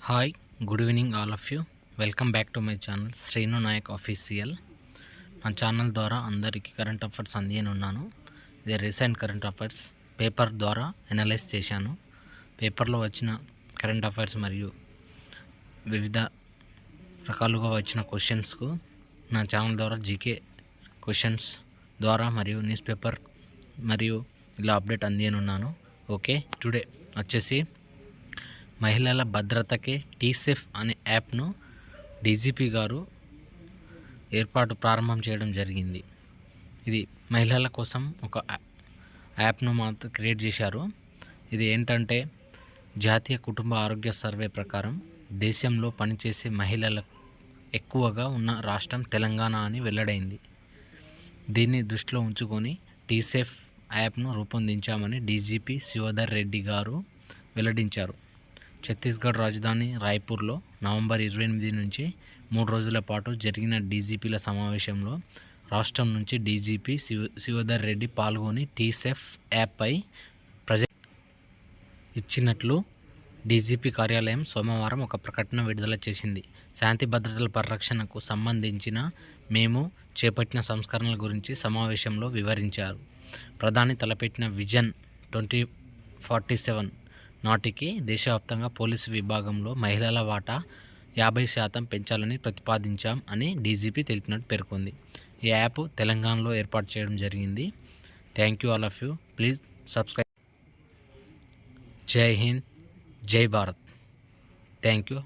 Hi, good evening all of you. Welcome back to my channel Srinu Nayak official. నా channel ద్వారా అందరికీ current affairs అందియనున్నాను. ఇది రీసెంట్ కరెంట్ అఫైర్స్ పేపర్ ద్వారా analyse చేశాను. పేపర్లో వచ్చిన కరెంట్ అఫైర్స్ మరియు వివిధ రకాలుగా వచ్చిన క్వశ్చన్స్కు నా ఛానల్ ద్వారా జీకే క్వశ్చన్స్ ద్వారా మరియు న్యూస్ పేపర్ మరియు ఇలా అప్డేట్ అందియనున్నాను. ఓకే, టుడే వచ్చేసి మహిళల భద్రతకే టీసేఫ్ అనే యాప్ను డీజీపీ గారు ప్రారంభం చేయడం జరిగింది. ఇది మహిళల కోసం ఒక యాప్ను మాత్రం క్రియేట్ చేశారు. ఇది ఏంటంటే జాతీయ కుటుంబ ఆరోగ్య సర్వే ప్రకారం దేశంలో పనిచేసే మహిళల ఎక్కువగా ఉన్న రాష్ట్రం తెలంగాణ అని వెల్లడైంది. దీన్ని దృష్టిలో ఉంచుకొని టీసేఫ్ యాప్ను రూపొందించామని డీజీపీ శివధర్ రెడ్డి గారు వెల్లడించారు. ఛత్తీస్గఢ్ రాజధాని రాయ్పూర్లో నవంబర్ 28 నుంచి 3 రోజుల పాటు జరిగిన డీజీపీల సమావేశంలో రాష్ట్రం నుంచి డీజీపీ శివధర్ రెడ్డి పాల్గొని టీసేఫ్ యాప్పై ఇచ్చినట్లు డీజీపీ కార్యాలయం సోమవారం ఒక ప్రకటన విడుదల చేసింది. శాంతి భద్రతల పరిరక్షణకు సంబంధించిన మేము చేపట్టిన సంస్కరణల గురించి సమావేశంలో వివరించారు. ప్రధాని తలపెట్టిన విజన్ 2047 నాటికి దేశవ్యాప్తంగా పోలీసు విభాగంలో మహిళల వాటా 50% పెంచాలని ప్రతిపాదించాం అని డీజీపీ తెలిపినట్టు పేర్కొంది. ఈ యాప్ తెలంగాణలో ఏర్పాటు చేయడం జరిగింది. Thank you all of you. Please subscribe. జై హింద్, జై భారత్. Thank you.